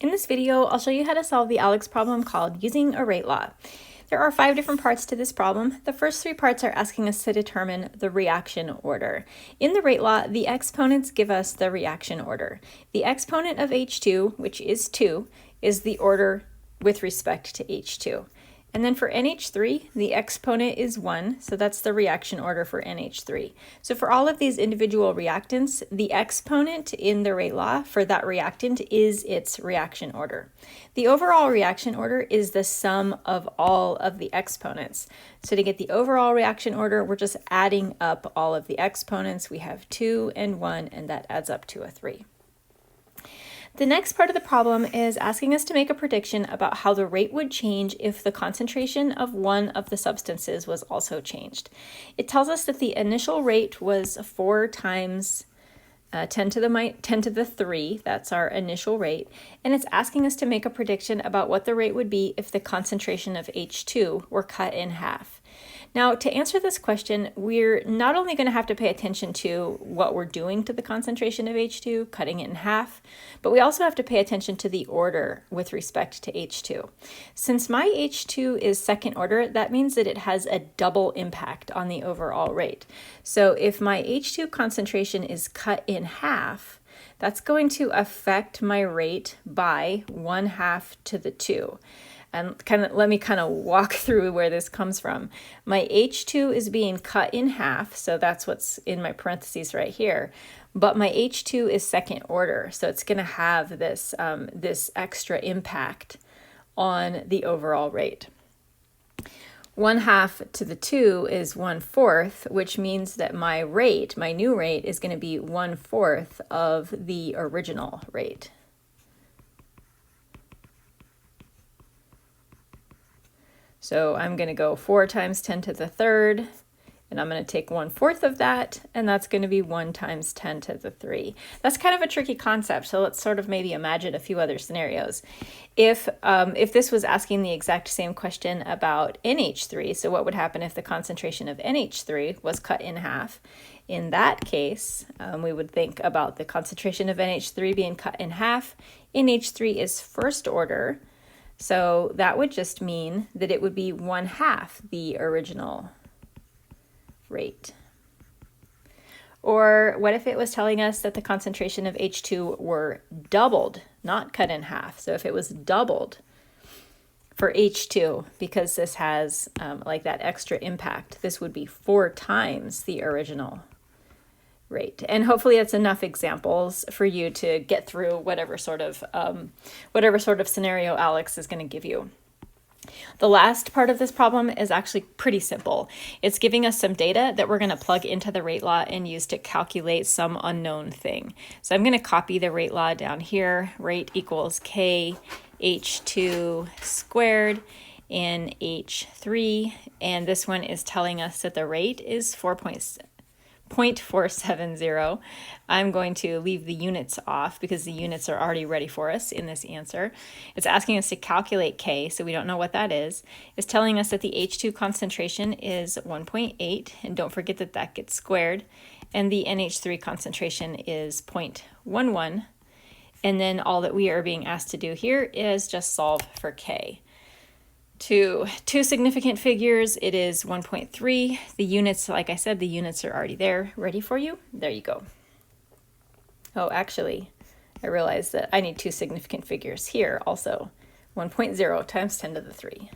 In this video, I'll show you how to solve the ALEKS problem called using a rate law. There are 5 different parts to this problem. The first 3 parts are asking us to determine the reaction order. In the rate law, the exponents give us the reaction order. The exponent of H2, which is 2, is the order with respect to H2. And then for NH3, the exponent is 1, so that's the reaction order for NH3. So for all of these individual reactants, the exponent in the rate law for that reactant is its reaction order. The overall reaction order is the sum of all of the exponents. So to get the overall reaction order, we're just adding up all of the exponents. We have 2 and 1, and that adds up to a 3. The next part of the problem is asking us to make a prediction about how the rate would change if the concentration of one of the substances was also changed. It tells us that the initial rate was 4 times 10 to the 3, that's our initial rate, and it's asking us to make a prediction about what the rate would be if the concentration of H2 were cut in half. Now, to answer this question, we're not only going to have to pay attention to what we're doing to the concentration of H2, cutting it in half, but we also have to pay attention to the order with respect to H2. Since my H2 is second order, that means that it has a double impact on the overall rate. So if my H2 concentration is cut in half, that's going to affect my rate by 1/2 to the 2. And let me walk through where this comes from. My H2 is being cut in half, so that's what's in my parentheses right here. But my H2 is second order, so it's going to have this, this extra impact on the overall rate. 1/2 to the 2 is 1/4, which means that my rate, my new rate, is going to be 1/4 of the original rate. So I'm going to go 4 times 10 to the 3rd, and I'm going to take 1/4 of that, and that's going to be 1 times 10 to the 3. That's kind of a tricky concept, so let's sort of maybe imagine a few other scenarios. If this was asking the exact same question about NH3, so what would happen if the concentration of NH3 was cut in half? In that case, we would think about the concentration of NH3 being cut in half. NH3 is first order, so that would just mean that it would be 1/2 the original rate. Or what if it was telling us that the concentration of H2 were doubled, not cut in half? So if it was doubled for H2, because this has like that extra impact, this would be 4 times the original rate. And hopefully that's enough examples for you to get through whatever sort of scenario ALEKS is going to give you. The last part of this problem is actually pretty simple. It's giving us some data that we're going to plug into the rate law and use to calculate some unknown thing. So I'm going to copy the rate law down here. Rate equals K H2 squared in H3, and this one is telling us that the rate is 0.470. I'm going to leave the units off because the units are already ready for us in this answer. It's asking us to calculate K, so we don't know what that is. It's telling us that the H2 concentration is 1.8, and don't forget that that gets squared, and the NH3 concentration is 0.11, and then all that we are being asked to do here is just solve for K. To 2 significant figures, it is 1.3. The units, like I said, the units are already there, ready for you. There you go. Oh, actually, I realized that I need 2 significant figures here also. 1.0 times 10 to the 3.